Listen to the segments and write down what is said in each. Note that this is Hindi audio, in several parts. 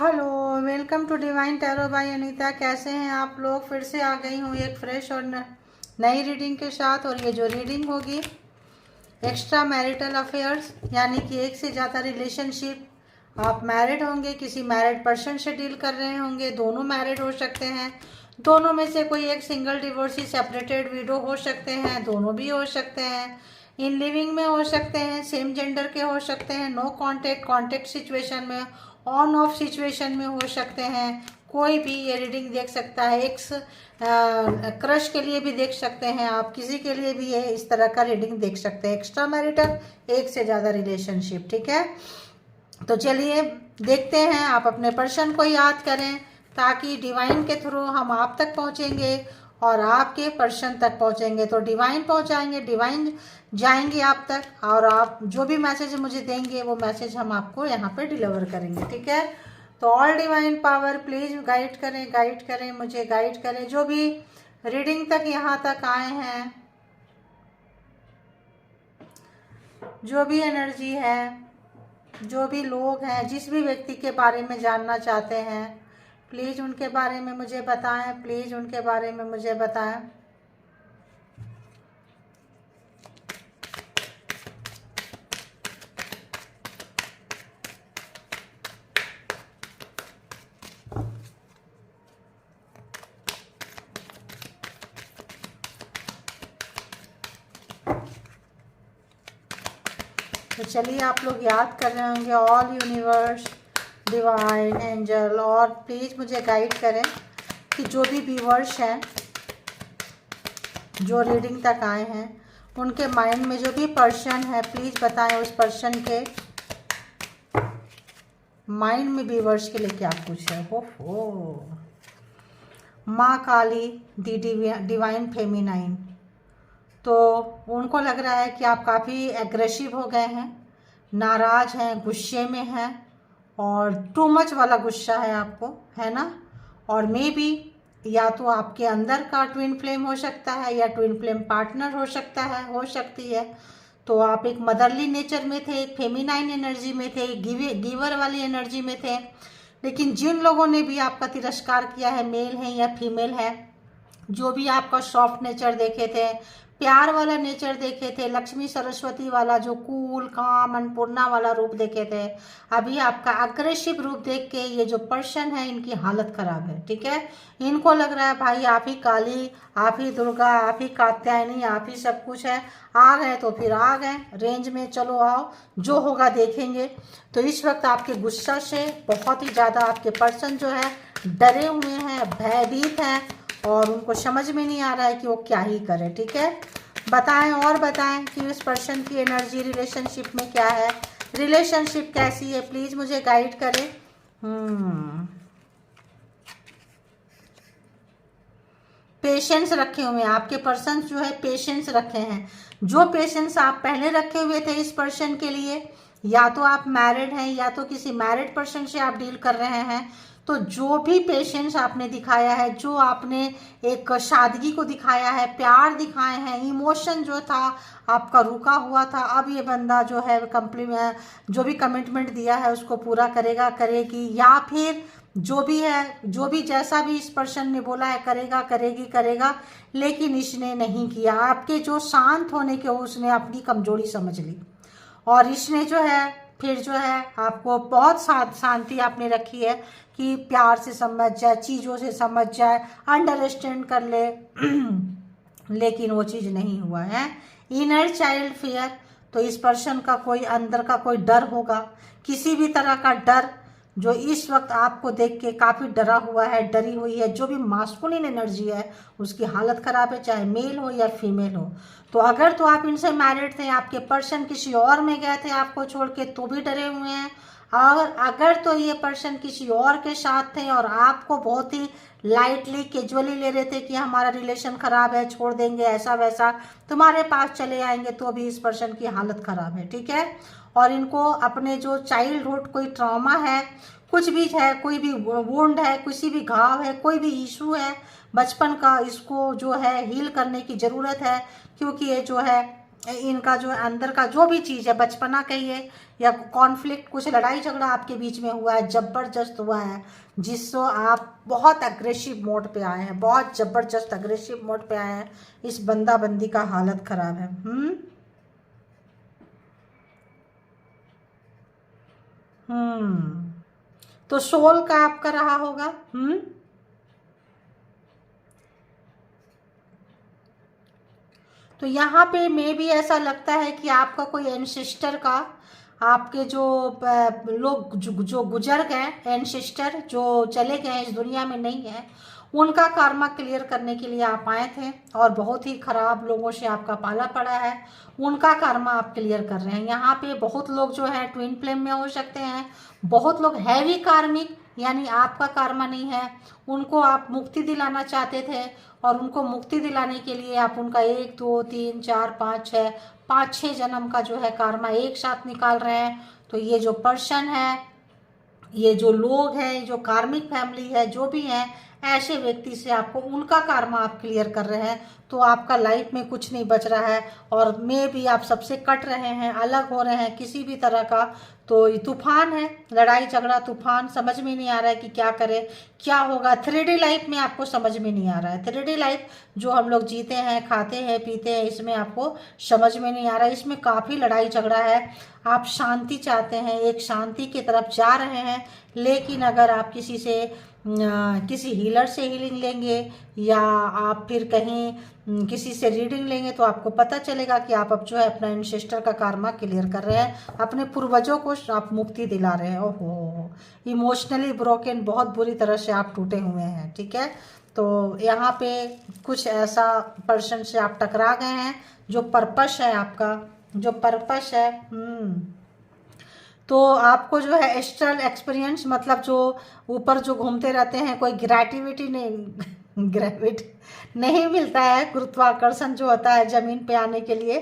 Hello, welcome to Divine Tarot by Anita. कैसे हैं आप लोग? फिर से आ गई हूँ एक फ्रेश और नई रीडिंग के साथ। और ये जो रीडिंग होगी एक्स्ट्रा मैरिटल अफेयर्स, यानी कि एक से ज़्यादा रिलेशनशिप। आप मैरिड होंगे, किसी मैरिड पर्सन से डील कर रहे होंगे, दोनों मैरिड हो सकते हैं, दोनों में से कोई एक सिंगल डिवोर्सी सेपरेटेड विडो हो सकते हैं, दोनों भी हो सकते हैं, इन लिविंग में हो सकते हैं, सेम जेंडर के हो सकते हैं, नो कांटेक्ट, कांटेक्ट सिचुएशन में, ऑन ऑफ सिचुएशन में हो सकते हैं। कोई भी ये रीडिंग देख सकता है। एक्स क्रश के लिए भी देख सकते हैं आप, किसी के लिए भी ये इस तरह का रीडिंग देख सकते हैं। एक्स्ट्रा मैरिटल, एक से ज़्यादा रिलेशनशिप, ठीक है। तो चलिए देखते हैं। आप अपने पर्सन को याद करें ताकि डिवाइन के थ्रू हम आप तक पहुंचेंगे और आपके पर्सन तक पहुंचेंगे। तो डिवाइन पहुंचाएंगे, डिवाइन जाएंगे आप तक, और आप जो भी मैसेज मुझे देंगे वो मैसेज हम आपको यहाँ पे डिलीवर करेंगे, ठीक है। तो all divine power please guide करें, गाइड करें, मुझे गाइड करें। जो भी रीडिंग तक यहाँ तक आए हैं, जो भी एनर्जी है, जो भी लोग हैं, जिस भी व्यक्ति के बारे में जानना चाहते हैं, प्लीज़ उनके बारे में मुझे बताएं, प्लीज़ उनके बारे में मुझे बताएं। तो चलिए, आप लोग याद कर रहे होंगे ऑल यूनिवर्स, डिवाइन एंजल, और प्लीज़ मुझे गाइड करें कि जो भी व्यूवर्स हैं जो रीडिंग तक आए हैं, उनके माइंड में जो भी पर्सन है, प्लीज़ बताएं उस पर्सन के माइंड में व्यूवर्स के लिए क्या कुछ है। हो माँ काली, दी डिवाइन फेमिनाइन। तो उनको लग रहा है कि आप काफ़ी एग्रेसिव हो गए हैं, नाराज़ हैं, गुस्से में हैं, और टू मच वाला गुस्सा है आपको, है ना। और मे बी या तो आपके अंदर का ट्विन फ्लेम हो सकता है, या ट्विन फ्लेम पार्टनर हो सकता है, हो सकती है। तो आप एक मदरली नेचर में थे, एक फेमिनाइन एनर्जी में थे, एक गिवर वाली एनर्जी में थे। लेकिन जिन लोगों ने भी आपका तिरस्कार किया है, मेल है या फीमेल है, जो भी आपका सॉफ्ट नेचर देखे थे, प्यार वाला नेचर देखे थे, लक्ष्मी सरस्वती वाला जो कूल काम अन्नपूर्णा वाला रूप देखे थे, अभी आपका अग्रेसिव रूप देख के ये जो पर्सन है इनकी हालत खराब है, ठीक है। इनको लग रहा है भाई आप ही काली, आप ही दुर्गा, आप ही कात्यायनी, आप ही सब कुछ है। आ गए तो फिर आ गए, रेंज में चलो आओ, जो होगा देखेंगे। तो इस वक्त आपके गुस्सा से बहुत ही ज़्यादा आपके पर्सन जो है डरे हुए हैं, भयभीत हैं, और उनको समझ में नहीं आ रहा है कि वो क्या ही करे, ठीक है। बताएं और बताएं कि उस पर्सन की एनर्जी रिलेशनशिप में क्या है, रिलेशनशिप कैसी है, प्लीज मुझे गाइड करें। पेशेंस रखे हुए हैं आपके पर्सन जो है, पेशेंस रखे हैं। जो पेशेंस आप पहले रखे हुए थे इस पर्सन के लिए, या तो आप मैरिड हैं या तो किसी मैरिड पर्सन से आप डील कर रहे हैं, तो जो भी पेशेंस आपने दिखाया है, जो आपने एक सादगी को दिखाया है, प्यार दिखाए हैं, इमोशन जो था आपका रुका हुआ था, अब ये बंदा जो है कम्प्लीमेंट जो भी कमिटमेंट दिया है उसको पूरा करेगा, करेगी, या फिर जो भी है, जो भी जैसा भी इस पर्सन ने बोला है करेगा, करेगी, करेगा, लेकिन इसने नहीं किया। आपके जो शांत होने के उसने अपनी कमजोरी समझ ली, और इसने जो है फिर जो है आपको बहुत शांति आपने रखी है कि प्यार से समझ जाए, चीज़ों से समझ जाए, अंडरस्टैंड कर ले, लेकिन वो चीज़ नहीं हुआ है। इनर चाइल्ड फियर, तो इस पर्सन का कोई अंदर का कोई डर होगा, किसी भी तरह का डर जो इस वक्त आपको देख के काफ़ी डरा हुआ है, डरी हुई है। जो भी मास्कुलिन एनर्जी है उसकी हालत ख़राब है, चाहे मेल हो या फीमेल हो। तो अगर तो आप इनसे मैरिड थे, आपके पर्सन किसी और में गए थे आपको छोड़ के, तो भी डरे हुए हैं। और अगर तो ये पर्सन किसी और के साथ थे और आपको बहुत ही लाइटली कैजुअली ले रहे थे कि हमारा रिलेशन ख़राब है, छोड़ देंगे, ऐसा वैसा, तुम्हारे पास चले आएंगे, तो भी इस पर्सन की हालत ख़राब है, ठीक है। और इनको अपने जो चाइल्डहुड कोई ट्रॉमा है, कुछ भी है, कोई भी वुंड है, किसी भी घाव है, कोई भी इशू है बचपन का, इसको जो है हील करने की ज़रूरत है। क्योंकि ये जो है इनका जो अंदर का जो भी चीज़ है, बचपना कहिए या कॉन्फ्लिक्ट, कुछ लड़ाई झगड़ा आपके बीच में हुआ है, जबरदस्त हुआ है, जिससे आप बहुत अग्रेसिव मोड पे आए हैं, बहुत जबरदस्त अग्रेसिव मोड पे आए हैं। इस बंदा बंदी का हालत खराब है। तो सोल का आपका रहा होगा। तो यहाँ पे मे भी ऐसा लगता है कि आपका कोई एनसिस्टर का, आपके जो लोग जो गुजर गए, एनसिस्टर जो चले गए, इस दुनिया में नहीं है, उनका कर्मा क्लियर करने के लिए आप आए थे, और बहुत ही खराब लोगों से आपका पाला पड़ा है, उनका कर्मा आप क्लियर कर रहे हैं। यहाँ पे बहुत लोग जो है ट्विन फ्लेम में हो सकते हैं, बहुत लोग हैवी कार्मिक, यानी आपका कर्मा नहीं है, उनको आप मुक्ति दिलाना चाहते थे, और उनको मुक्ति दिलाने के लिए आप उनका 1 2 3 4 5 6 5-6 जन्म का जो है कर्मा एक साथ निकाल रहे हैं। तो ये जो पर्सन है, ये जो लोग हैं, जो कार्मिक फैमिली है, जो भी है, ऐसे व्यक्ति से आपको उनका कर्मा आप क्लियर कर रहे हैं। तो आपका लाइफ में कुछ नहीं बच रहा है, और मे भी आप सबसे कट रहे हैं, अलग हो रहे हैं किसी भी तरह का। तो ये तूफान है, लड़ाई झगड़ा तूफान, समझ में नहीं आ रहा है कि क्या करें, क्या होगा। 3D लाइफ में आपको समझ में नहीं आ रहा है। 3D लाइफ जो हम लोग जीते हैं, खाते हैं, पीते हैं, इसमें आपको समझ में नहीं आ रहा है। इसमें काफ़ी लड़ाई झगड़ा है। आप शांति चाहते हैं, एक शांति की तरफ जा रहे हैं, लेकिन अगर आप किसी से किसी हीलर से हीलिंग लेंगे, या आप फिर कहीं किसी से रीडिंग लेंगे, तो आपको पता चलेगा कि आप अब जो है अपना एंसेस्टर का कर्मा क्लियर कर रहे हैं, अपने पूर्वजों को आप मुक्ति दिला रहे हैं। ओहो, इमोशनली ब्रोकन, बहुत बुरी तरह से आप टूटे हुए हैं। ठीक है, तो यहाँ पे कुछ ऐसा पर्सन से आप टकरा गए हैं, जो पर्पस है आपका, जो पर्पस है। तो आपको जो है एस्ट्रल एक्सपीरियंस, मतलब जो ऊपर जो घूमते रहते हैं, कोई ग्रेटिविटी नहीं ग्रेविटी नहीं मिलता है, गुरुत्वाकर्षण जो होता है ज़मीन पे आने के लिए,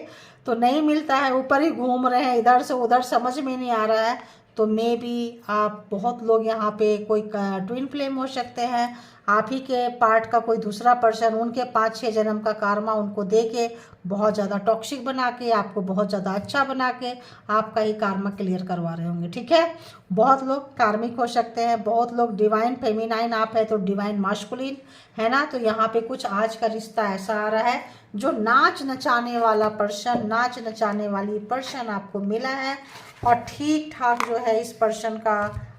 तो नहीं मिलता है, ऊपर ही घूम रहे हैं, इधर से उधर समझ में नहीं आ रहा है। तो मे बी आप, बहुत लोग यहाँ पे कोई ट्विन फ्लेम हो सकते हैं, आप ही के पार्ट का कोई दूसरा पर्सन, उनके 5-6 जन्म का कार्मा उनको दे के, बहुत ज़्यादा टॉक्सिक बना के, आपको बहुत ज़्यादा अच्छा बना के आपका ही कार्मा क्लियर करवा रहे होंगे। ठीक है, बहुत लोग कार्मिक हो सकते हैं, बहुत लोग डिवाइन फेमिनाइन, आप है तो डिवाइन मास्कुलिन है ना। तो यहाँ पे कुछ आज का रिश्ता ऐसा आ रहा है, जो नाच नचाने वाला पर्सन, नाच नचाने वाली पर्सन आपको मिला है, और ठीक ठाक जो है इस पर्सन का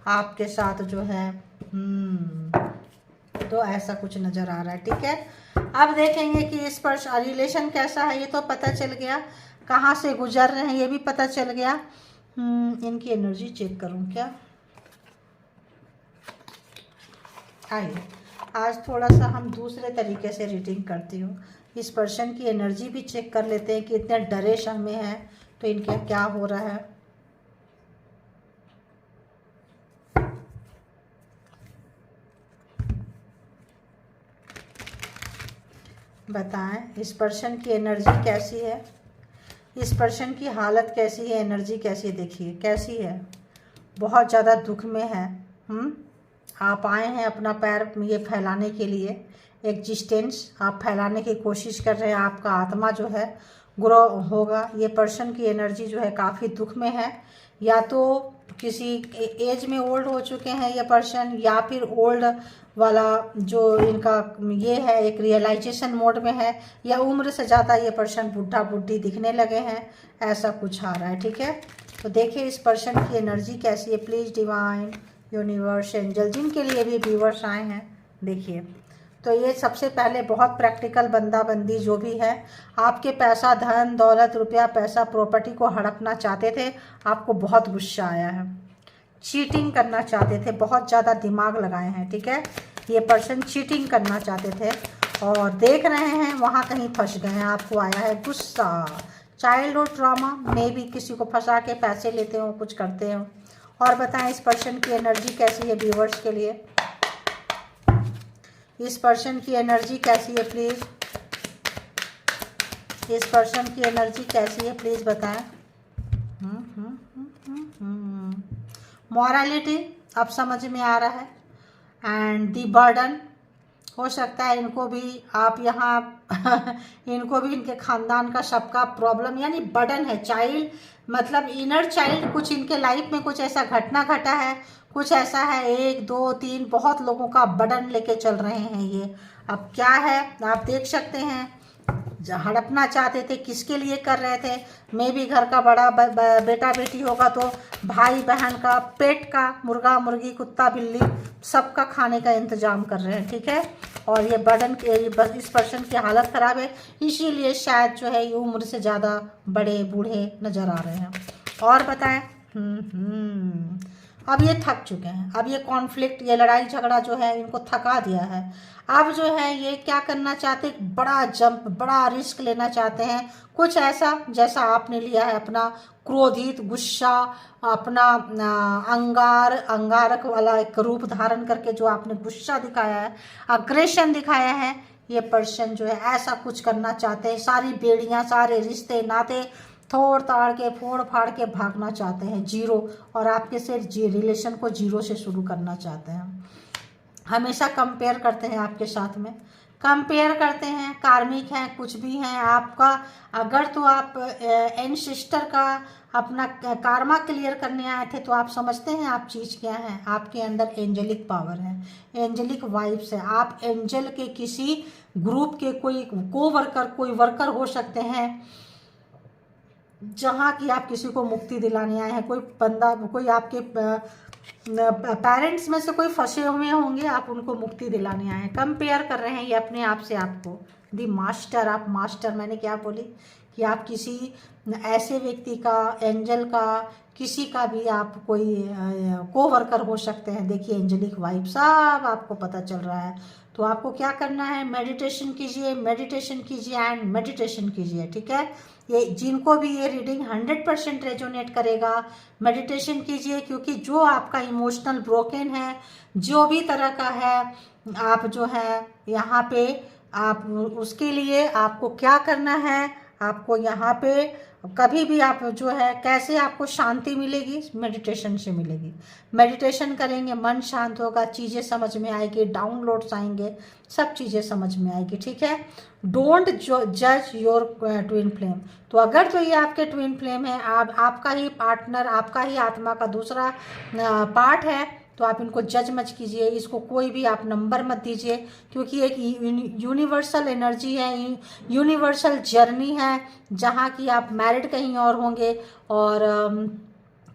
आपके साथ जो है तो ऐसा कुछ नज़र आ रहा है। ठीक है, अब देखेंगे कि इस पर रिलेशन कैसा है। ये तो पता चल गया, कहाँ से गुजर रहे हैं ये भी पता चल गया। इनकी एनर्जी चेक करूं क्या? आइए, आज थोड़ा सा हम दूसरे तरीके से रीडिंग करती हूँ। इस पर्सन की एनर्जी भी चेक कर लेते हैं कि इतने डरे क्षण में है, तो इनके क्या हो रहा है। बताएं इस पर्सन की एनर्जी कैसी है, इस पर्सन की हालत कैसी है, एनर्जी कैसी है, देखिए कैसी है। बहुत ज़्यादा दुख में है। आप आए हैं अपना पैर ये फैलाने के लिए, एग्जिस्टेंस आप फैलाने की कोशिश कर रहे हैं, आपका आत्मा जो है ग्रो होगा। ये पर्सन की एनर्जी जो है काफ़ी दुख में है, या तो किसी एज में ओल्ड हो चुके हैं ये पर्सन, या फिर ओल्ड वाला जो इनका ये है एक रियलाइजेशन मोड में है, या उम्र से ज़्यादा ये पर्सन बुढ़ा बुढ़ी दिखने लगे हैं, ऐसा कुछ आ रहा है। ठीक है, तो देखिए इस पर्सन की एनर्जी कैसी है। प्लीज़ डिवाइन यूनिवर्स एंजल, जिनके लिए भी व्यूवर्स आए हैं, देखिए। तो ये सबसे पहले बहुत प्रैक्टिकल बंदा बंदी जो भी है, आपके पैसा धन दौलत रुपया पैसा प्रॉपर्टी को हड़पना चाहते थे, आपको बहुत गुस्सा आया है, चीटिंग करना चाहते थे, बहुत ज़्यादा दिमाग लगाए हैं। ठीक है, ये पर्सन चीटिंग करना चाहते थे, और देख रहे हैं वहाँ कहीं फंस गए हैं, आपको आया है गुस्सा। चाइल्डहुड ट्रॉमा में भी किसी को फंसा के पैसे लेते हो, कुछ करते हो। और बताएं इस पर्सन की एनर्जी कैसी है व्यूवर्स के लिए, इस पर्सन की एनर्जी कैसी है प्लीज़, इस पर्सन की एनर्जी कैसी है प्लीज़ बताएं। मॉरलिटी अब समझ में आ रहा है, एंड दी बर्डन हो सकता है इनको भी आप यहाँ इनको भी इनके खानदान का सबका प्रॉब्लम यानी बर्डन है, चाइल्ड मतलब इनर चाइल्ड, कुछ इनके लाइफ में कुछ ऐसा घटना घटा है, कुछ ऐसा है, 1 2 3 बहुत लोगों का बर्डन लेके चल रहे हैं ये। अब क्या है आप देख सकते हैं, हड़पना चाहते थे, किसके लिए कर रहे थे, मैं भी घर का बड़ा बेटा बेटी होगा तो भाई बहन का, पेट का, मुर्गा मुर्गी कुत्ता बिल्ली सबका खाने का इंतजाम कर रहे हैं, ठीक है। और ये बर्डन इस पर्सन की हालत ख़राब है, इसीलिए शायद जो है ये उम्र से ज़्यादा बड़े बूढ़े नज़र आ रहे हैं। और बताएं, अब ये थक चुके हैं, अब ये कॉन्फ्लिक्ट, ये लड़ाई झगड़ा जो है इनको थका दिया है। अब जो है ये क्या करना चाहते हैं, बड़ा जंप, बड़ा रिस्क लेना चाहते हैं, कुछ ऐसा जैसा आपने लिया है, अपना क्रोधित गुस्सा, अपना अंगारक वाला एक रूप धारण करके जो आपने गुस्सा दिखाया है, अग्रेशन दिखाया है, ये पर्सन जो है ऐसा कुछ करना चाहते हैं, सारी बेड़ियां, सारे रिश्ते नाते तोड़ ताड़ के, फोड़ फाड़ के भागना चाहते हैं, जीरो, और आपके से रिलेशन को जीरो से शुरू करना चाहते हैं। हमेशा कंपेयर करते हैं आपके साथ में, कंपेयर करते हैं, कार्मिक हैं, कुछ भी हैं आपका। अगर तो आप एंसेस्टर का अपना कार्मा क्लियर करने आए थे तो आप समझते हैं आप चीज़ क्या है, आपके अंदर एंजेलिक पावर है, एंजेलिक वाइब्स है, आप एंजल के किसी ग्रुप के कोई कोई वर्कर हो सकते हैं, जहाँ की आप किसी को मुक्ति दिलाने आए हैं, कोई बंदा, कोई आपके पेरेंट्स में से कोई फंसे हुए होंगे, आप उनको मुक्ति दिलाने आए हैं। कंपेयर कर रहे हैं ये अपने आप से आपको, दी मास्टर, आप मास्टर, मैंने क्या बोली कि आप किसी ऐसे व्यक्ति का, एंजल का, किसी का भी आप कोई कोवर्कर हो सकते हैं। देखिए एंजलिक वाइब सब आपको पता चल रहा है। तो आपको क्या करना है, मेडिटेशन कीजिए, मेडिटेशन कीजिए एंड मेडिटेशन कीजिए, ठीक है। ये जिनको भी ये रीडिंग 100% रेजोनेट करेगा, मेडिटेशन कीजिए, क्योंकि जो आपका इमोशनल ब्रोकन है, जो भी तरह का है, आप जो है यहाँ पे आप उसके लिए आपको क्या करना है, आपको यहाँ पे कभी भी आप जो है कैसे आपको शांति मिलेगी, मेडिटेशन से मिलेगी। मेडिटेशन करेंगे मन शांत होगा, चीज़ें समझ में आएगी, डाउनलोड्स आएंगे, सब चीज़ें समझ में आएगी, ठीक है। डोंट जज योर ट्विन फ्लेम। तो अगर तो ये आपके ट्विन फ्लेम है, आपका ही पार्टनर, आपका ही आत्मा का दूसरा पार्ट है, तो आप इनको जज मत कीजिए, इसको कोई भी आप नंबर मत दीजिए, क्योंकि एक यूनिवर्सल एनर्जी है, यूनिवर्सल जर्नी है, जहाँ की आप मैरिड कहीं और होंगे और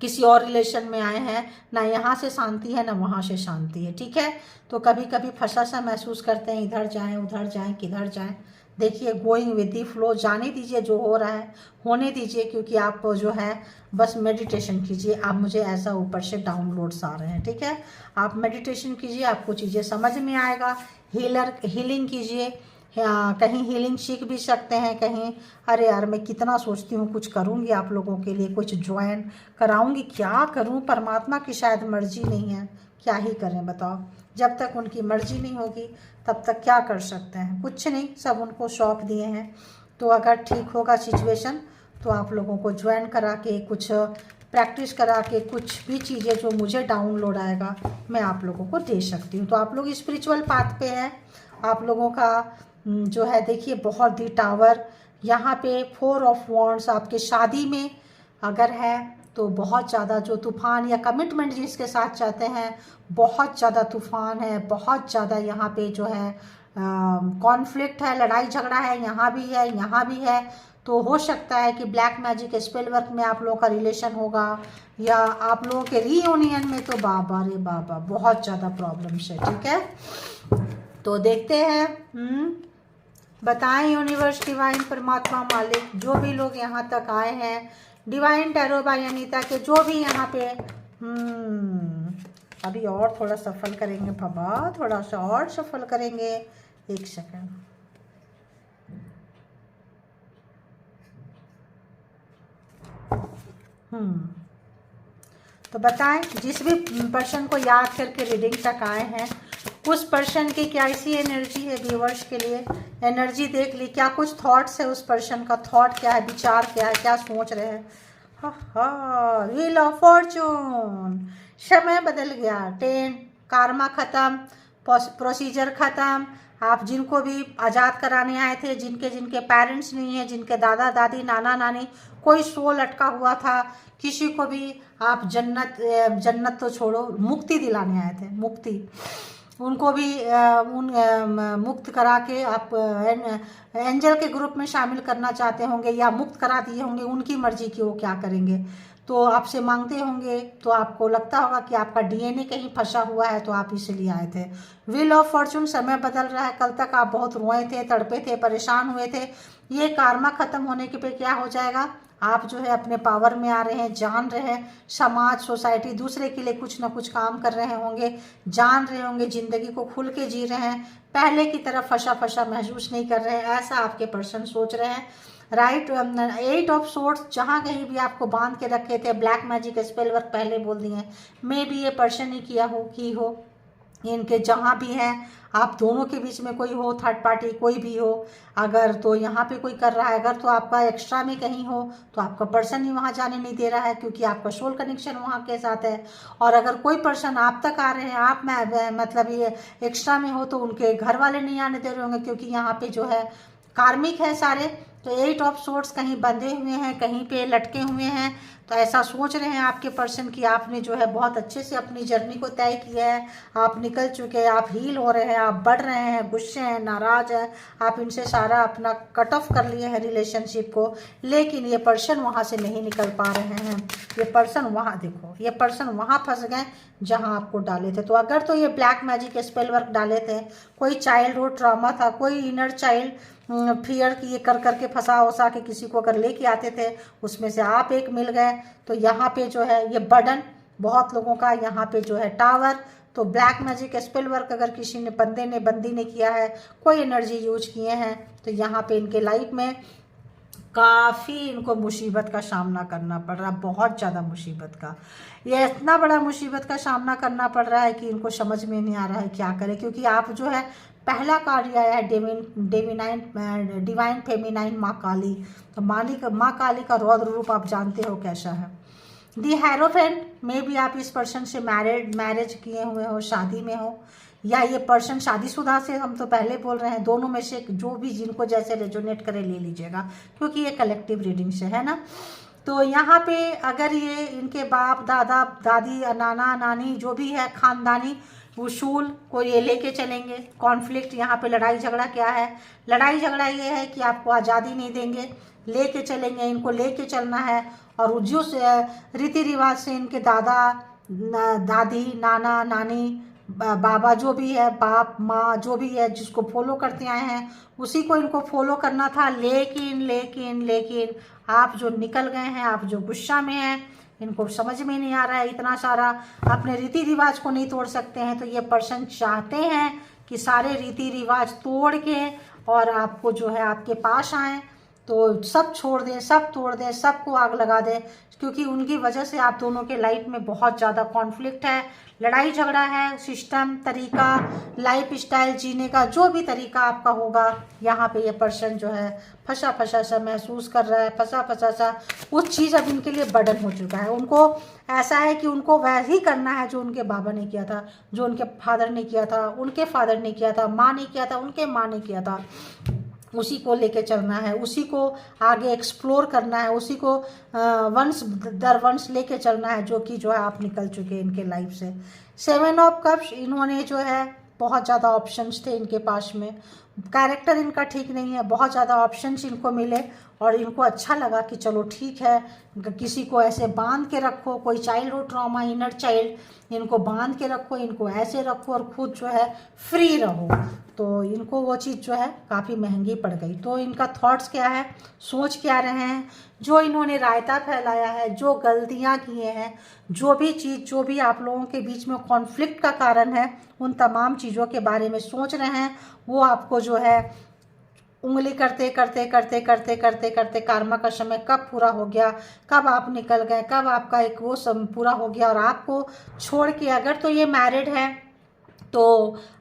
किसी और रिलेशन में आए हैं, ना यहाँ से शांति है ना वहाँ से शांति है, ठीक है। तो कभी कभी फंसा सा महसूस करते हैं, इधर जाएं उधर जाएं किधर जाएं। देखिए गोइंग विद दी फ्लो, जाने दीजिए, जो हो रहा है होने दीजिए, क्योंकि आप जो है बस मेडिटेशन कीजिए। आप मुझे ऐसा ऊपर से डाउनलोड्स आ रहे हैं, ठीक है। आप मेडिटेशन कीजिए, आपको चीज़ें समझ में आएगा। हीलिंग कीजिए, कहीं हीलिंग सीख भी सकते हैं, कहीं अरे यार मैं कितना सोचती हूँ कुछ करूँगी आप लोगों के लिए, कुछ ज्वाइन कराऊँगी, क्या करूँ, परमात्मा की शायद मर्जी नहीं है, क्या ही करें बताओ। जब तक उनकी मर्जी नहीं होगी तब तक क्या कर सकते हैं, कुछ नहीं, सब उनको सौंप दिए हैं। तो अगर ठीक होगा सिचुएशन तो आप लोगों को ज्वाइन करा के, कुछ प्रैक्टिस करा के, कुछ भी चीज़ें जो मुझे डाउनलोड आएगा मैं आप लोगों को दे सकती हूँ। तो आप लोग स्पिरिचुअल पाथ पे हैं, आप लोगों का जो है देखिए बहुत दी टावर, यहाँ पे 4 ऑफ वॉन्ड्स, आपके शादी में अगर है तो बहुत ज़्यादा जो तूफ़ान या कमिटमेंट जिसके साथ चाहते हैं, बहुत ज़्यादा तूफ़ान है, बहुत ज़्यादा यहाँ पे जो है कॉन्फ्लिक्ट है, लड़ाई झगड़ा है, यहाँ भी है यहाँ भी है। तो हो सकता है कि ब्लैक मैजिक स्पेल वर्क में आप लोगों का रिलेशन होगा, या आप लोगों के रीयूनियन में तो बाबा रे बाबा बहुत ज़्यादा प्रॉब्लम्स है, ठीक है। तो देखते हैं, बताएं यूनिवर्स, डिवाइन, परमात्मा, मालिक, जो भी लोग यहाँ तक आए हैं, डिवाइन टैरो बाय अनीता के जो भी यहाँ पे, अभी और थोड़ा सफल करेंगे बाबा, थोड़ा सा और सफल करेंगे, एक सेकंड। तो बताएं जिस भी पर्सन को याद करके रीडिंग तक आए हैं, उस पर्सन की क्या ऐसी एनर्जी है व्यूवर्स के लिए, एनर्जी देख ली, क्या कुछ थॉट्स है उस पर्सन का, थॉट क्या है, विचार क्या है, क्या सोच रहे हैं। व्हील ऑफ फॉर्चून, समय बदल गया, 10, कार्मा खत्म, प्रोसीजर खत्म, आप जिनको भी आज़ाद कराने आए थे, जिनके जिनके पेरेंट्स नहीं है, जिनके दादा दादी नाना नानी कोई सोल अटका हुआ था, किसी को भी आप जन्नत तो छोड़ो, मुक्ति दिलाने आए थे, मुक्ति, उनको भी मुक्त करा के आप एंजल के ग्रुप में शामिल करना चाहते होंगे, या मुक्त करा दिए होंगे, उनकी मर्जी की वो क्या करेंगे, तो आपसे मांगते होंगे, तो आपको लगता होगा कि आपका डीएनए कहीं फंसा हुआ है, तो आप इसलिए आए थे। व्हील ऑफ फॉर्चून, समय बदल रहा है। कल तक आप बहुत रोए थे, तड़पे थे, परेशान हुए थे, ये कार्मा खत्म होने के पे क्या हो जाएगा, आप जो है अपने पावर में आ रहे हैं, जान रहे हैं, समाज सोसाइटी दूसरे के लिए कुछ ना कुछ काम कर रहे होंगे, जान रहे होंगे, ज़िंदगी को खुल के जी रहे हैं, पहले की तरह फंसा फंसा महसूस नहीं कर रहे हैं, ऐसा आपके पर्सन सोच रहे हैं। राइट, 8 ऑफ सोर्ड्स, जहाँ कहीं भी आपको बांध के रखे थे, ब्लैक मैजिक स्पेल वर्क पहले बोल दिए, मे भी ये पर्सन ही किया हो, की हो, इनके जहाँ भी हैं, आप दोनों के बीच में कोई हो, थर्ड पार्टी कोई भी हो, अगर तो यहाँ पे कोई कर रहा है, अगर तो आपका एक्स्ट्रा में कहीं हो, तो आपका पर्सन ही वहाँ जाने नहीं दे रहा है, क्योंकि आपका सोल कनेक्शन वहाँ के साथ है। और अगर कोई पर्सन आप तक आ रहे हैं, आप मतलब ये एक्स्ट्रा में हो, तो उनके घर वाले नहीं आने दे रहे होंगे, क्योंकि यहाँ पे जो है कार्मिक है सारे। तो 8 ऑफ सोर्ड्स कहीं बंधे हुए हैं, कहीं पे लटके हुए हैं, तो ऐसा सोच रहे हैं आपके पर्सन की आपने जो है बहुत अच्छे से अपनी जर्नी को तय किया है, आप निकल चुके हैं, आप हील हो रहे हैं, आप बढ़ रहे हैं, गुस्से हैं, नाराज हैं, आप इनसे सारा अपना कट ऑफ कर लिए हैं रिलेशनशिप को, लेकिन ये पर्सन वहाँ से नहीं निकल पा रहे हैं। ये पर्सन वहाँ, देखो ये पर्सन वहाँ फंस गए जहाँ आपको डाले थे। तो अगर तो ये ब्लैक मैजिक स्पेल वर्क डाले थे, कोई चाइल्डहुड ट्रॉमा था, कोई इनर चाइल्ड फियर की ये कर करके फंसा वसा के किसी को अगर लेके आते थे, उसमें से आप एक मिल गए, तो यहाँ पे जो है ये बर्डन बहुत लोगों का, यहाँ पे जो है टावर। तो ब्लैक मैजिक स्पेल वर्क अगर किसी ने बंदी ने किया है, कोई एनर्जी यूज किए हैं, तो यहाँ पे इनके लाइफ में काफ़ी इनको मुसीबत का सामना करना पड़ रहा है, बहुत ज़्यादा मुसीबत का। ये इतना बड़ा मुसीबत का सामना करना पड़ रहा है कि इनको समझ में नहीं आ रहा है क्या करें, क्योंकि आप जो है पहला कार्ड आया है डिवाइन फेमिनाइन माँ काली। तो माँ काली का रौद्र रूप आप जानते हो कैसा है। दी हेरोफेंट में भी आप इस पर्सन से मैरिज किए हुए हो, शादी में हो, या ये पर्सन शादीशुदा से, हम तो पहले बोल रहे हैं, दोनों में से जो भी जिनको जैसे रेजोनेट करे ले लीजिएगा, क्योंकि ये कलेक्टिव रीडिंग से है ना। तो यहाँ पे अगर ये इनके बाप दादा दादी नाना नानी जो भी है खानदानी उसूल को ये लेके चलेंगे। कॉन्फ्लिक्ट यहाँ पे लड़ाई झगड़ा क्या है, लड़ाई झगड़ा ये है कि आपको आज़ादी नहीं देंगे, लेके चलेंगे, इनको लेके चलना है। और जो रीति रिवाज से इनके दादा दादी नाना नानी बाबा जो भी है, बाप माँ जो भी है, जिसको फॉलो करते आए हैं, उसी को इनको फॉलो करना था। लेकिन लेकिन लेकिन आप जो निकल गए हैं, आप जो गुस्सा में हैं, इनको समझ में नहीं आ रहा है, इतना सारा अपने रीति रिवाज को नहीं तोड़ सकते हैं। तो ये पर्सन चाहते हैं कि सारे रीति रिवाज तोड़ के और आपको जो है आपके पास आएँ, तो सब छोड़ दें, सब तोड़ दें, सबको आग लगा दें, क्योंकि उनकी वजह से आप दोनों के लाइफ में बहुत ज़्यादा कॉन्फ्लिक्ट है, लड़ाई झगड़ा है। सिस्टम, तरीका, लाइफ स्टाइल जीने का जो भी तरीका आपका होगा, यहाँ पे ये पर्सन जो है फंसा फंसा सा महसूस कर रहा है, फंसा फंसा सा उस चीज़ अब इनके लिए बर्डन हो चुका है। उनको ऐसा है कि उनको वैसे ही करना है जो उनके बाबा ने किया था, जो उनके फादर ने किया था, उनके फादर ने किया था, माँ ने किया था, उनके माँ ने किया था, उसी को लेके चलना है, उसी को आगे एक्सप्लोर करना है, उसी को वंश दर वंश लेके चलना है, जो कि जो है आप निकल चुके हैं इनके लाइफ से। 7 ऑफ कप्स, इन्होंने जो है बहुत ज़्यादा ऑप्शंस थे इनके पास में, कैरेक्टर इनका ठीक नहीं है, बहुत ज़्यादा ऑप्शंस इनको मिले और इनको अच्छा लगा कि चलो ठीक है, किसी को ऐसे बांध के रखो, कोई चाइल्डहुड ट्रॉमा, इनर चाइल्ड, इनको बांध के रखो, इनको ऐसे रखो और खुद जो है फ्री रहो। तो इनको वो चीज़ जो है काफ़ी महंगी पड़ गई। तो इनका थॉट्स क्या है, सोच क्या रहे हैं, जो इन्होंने रायता फैलाया है, जो गलतियां किए हैं, जो भी चीज़, जो भी आप लोगों के बीच में कॉन्फ्लिक्ट का कारण है, उन तमाम चीज़ों के बारे में सोच रहे हैं। वो आपको जो है उंगली करते करते करते करते करते करते कार्मा का समय कब पूरा हो गया, कब आप निकल गए, कब आपका एक वो सब पूरा हो गया और आपको छोड़ के, अगर तो ये मैरिड है तो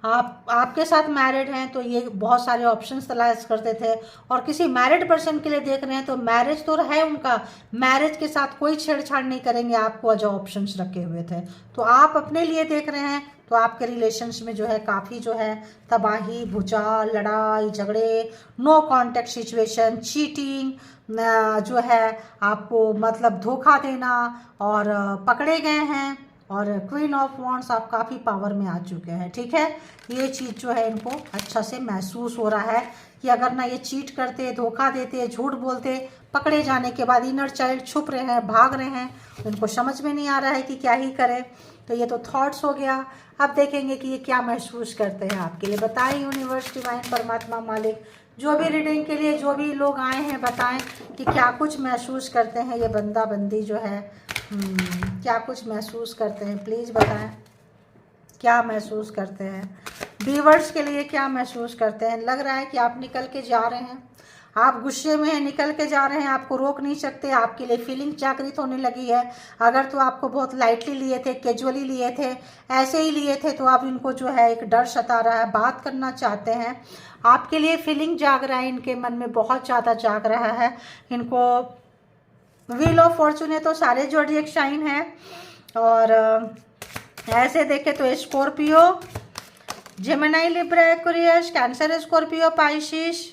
आपके साथ मैरिड हैं तो ये बहुत सारे ऑप्शंस तलाश करते थे, और किसी मैरिड पर्सन के लिए देख रहे हैं तो मैरिज तो है उनका, मैरिज के साथ कोई छेड़छाड़ नहीं करेंगे आपको, जो ऑप्शंस रखे हुए थे। तो आप अपने लिए देख रहे हैं तो आपके रिलेशंस में जो है काफ़ी जो है तबाही, भूचाल, लड़ाई झगड़े, नो कॉन्टेक्ट सिचुएशन, चीटिंग जो है आपको मतलब धोखा देना और पकड़े गए हैं, और क्वीन ऑफ वॉन्ड्स आप काफ़ी पावर में आ चुके हैं। ठीक है, ये चीज़ जो है इनको अच्छा से महसूस हो रहा है कि अगर ना ये चीट करते, धोखा देते, झूठ बोलते, पकड़े जाने के बाद इनर चाइल्ड छुप रहे हैं, भाग रहे हैं, इनको समझ में नहीं आ रहा है कि क्या ही करें। तो ये तो थॉट्स हो गया। अब देखेंगे कि ये क्या महसूस करते हैं आपके लिए। बताएं यूनिवर्स, डिवाइन, परमात्मा, मालिक, जो भी रीडिंग के लिए जो भी लोग आए हैं बताएं कि क्या कुछ महसूस करते हैं ये बंदा बंदी जो है, क्या कुछ महसूस करते हैं, प्लीज़ बताएं क्या महसूस करते हैं। व्यूअर्स के लिए क्या महसूस करते हैं। लग रहा है कि आप निकल के जा रहे हैं, आप गुस्से में हैं, निकल के जा रहे हैं, आपको रोक नहीं सकते, आपके लिए फीलिंग जागृत होने लगी है। अगर तो आपको बहुत लाइटली लिए थे, कैजुअली लिए थे, ऐसे ही लिए थे, तो अब इनको जो है एक डर सता रहा है, बात करना चाहते हैं, आपके लिए फीलिंग जाग रहा है, इनके मन में बहुत ज़्यादा जाग रहा है। इनको व्हील ऑफ फॉर्चून है तो सारे ज़ोडिएक साइन है, और ऐसे देखे तो Scorpio, Gemini, Libra, Aquarius, cancer, Scorpio, Pisces,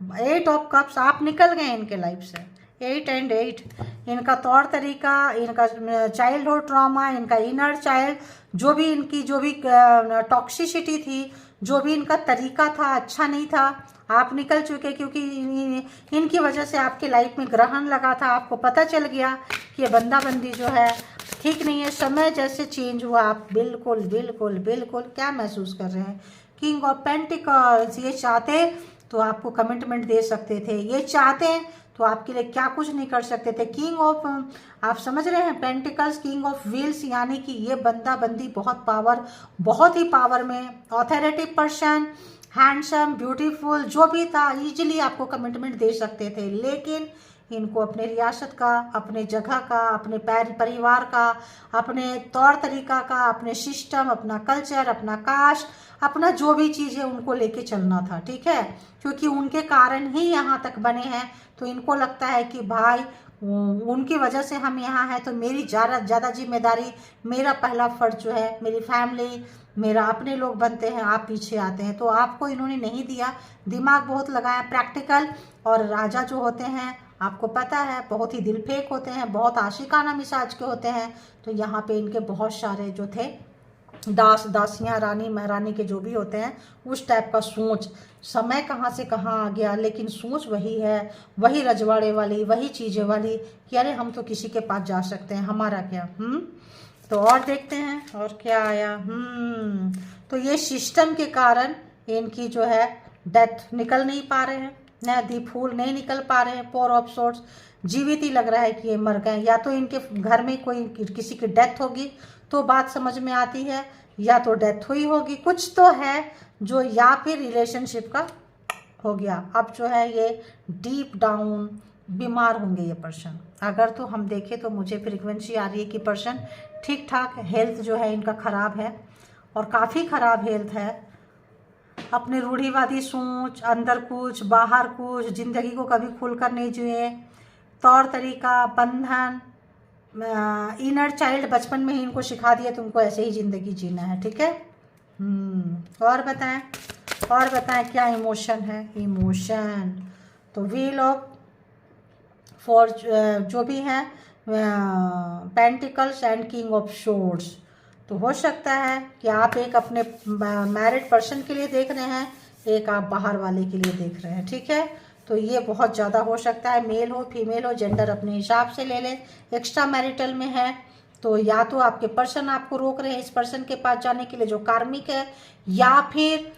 8 of cups, आप निकल गए इनके लाइफ से। 8 and 8 इनका तौर तरीका, इनका चाइल्डहुड ट्रॉमा, इनका इनर चाइल्ड, जो भी इनकी जो भी टॉक्सिसिटी थी, जो भी इनका तरीका था अच्छा नहीं था, आप निकल चुके, क्योंकि इनकी वजह से आपके लाइफ में ग्रहण लगा था, आपको पता चल गया कि ये बंदा बंदी जो है ठीक नहीं है। समय जैसे चेंज हुआ, आप बिल्कुल बिल्कुल बिल्कुल क्या महसूस कर रहे हैं। किंग ऑफ पेंटिकल्स, ये चाहते तो आपको कमिटमेंट दे सकते थे, ये चाहते तो आपके लिए क्या कुछ नहीं कर सकते थे। किंग ऑफ, आप समझ रहे हैं, पेंटिकल्स, किंग ऑफ व्हील्स, यानी कि ये बंदा बंदी बहुत ही पावर में, ऑथोरिटी पर्सन, हैंडसम, ब्यूटीफुल, जो भी था, इजीली आपको कमिटमेंट दे सकते थे, लेकिन इनको अपने रियासत का, अपने जगह का, अपने परिवार का, अपने तौर तरीका का, अपने सिस्टम, अपना कल्चर, अपना कास्ट, अपना जो भी चीज़ है उनको लेके चलना था। ठीक है, क्योंकि उनके कारण ही यहाँ तक बने हैं, तो इनको लगता है कि भाई उनकी वजह से हम यहाँ हैं, तो मेरी ज़्यादा जिम्मेदारी, मेरा पहला फर्ज जो है, मेरी फैमिली, मेरा अपने लोग बनते हैं, आप पीछे आते हैं। तो आपको इन्होंने नहीं दिया, दिमाग बहुत लगाया, प्रैक्टिकल, और राजा जो होते हैं आपको पता है बहुत ही दिल फेंक होते हैं, बहुत आशिकाना मिजाज के होते हैं। तो यहाँ पे इनके बहुत सारे जो थे दास दासियाँ, रानी महारानी के जो भी होते हैं, उस टाइप का सोच, समय कहाँ से कहाँ आ गया, लेकिन सोच वही है, वही रजवाड़े वाली, वही चीज़ें वाली कि अरे हम तो किसी के पास जा सकते हैं, हमारा क्या। तो और देखते हैं और क्या आया। तो ये सिस्टम के कारण इनकी जो है डेथ, निकल नहीं पा रहे हैं, न दी फूल नहीं निकल पा रहे हैं, 4 ऑफ सोर्ट्स, जीवित ही लग रहा है कि ये मर गए। या तो इनके घर में कोई किसी की डेथ होगी तो बात समझ में आती है, या तो डेथ हुई होगी, कुछ तो है जो, या फिर रिलेशनशिप का हो गया। अब जो है ये डीप डाउन बीमार होंगे ये पर्सन। अगर तो हम देखें तो मुझे फ्रीक्वेंसी आ रही है कि पर्सन ठीक ठाक, हेल्थ जो है इनका ख़राब है, और काफ़ी ख़राब हेल्थ है। अपने रूढ़िवादी सोच, अंदर कुछ बाहर कुछ, ज़िंदगी को कभी खुलकर नहीं जिए, तौर तरीका, बंधन, इनर चाइल्ड बचपन में ही इनको सिखा दिया तुमको ऐसे ही ज़िंदगी जीना है। ठीक है, और बताएं क्या इमोशन है। इमोशन तो व्हील ऑफ फॉर जो भी है, पेंटिकल्स एंड किंग ऑफ शोर्ड्स। तो हो सकता है कि आप एक अपने मैरिड पर्सन के लिए देख रहे हैं, एक आप बाहर वाले के लिए देख रहे हैं। ठीक है, तो ये बहुत ज़्यादा हो सकता है, मेल हो फीमेल हो, जेंडर अपने हिसाब से ले लें। एक्स्ट्रा मैरिटल में है तो या तो आपके पर्सन आपको रोक रहे हैं इस पर्सन के पास जाने के लिए जो कार्मिक है, या फिर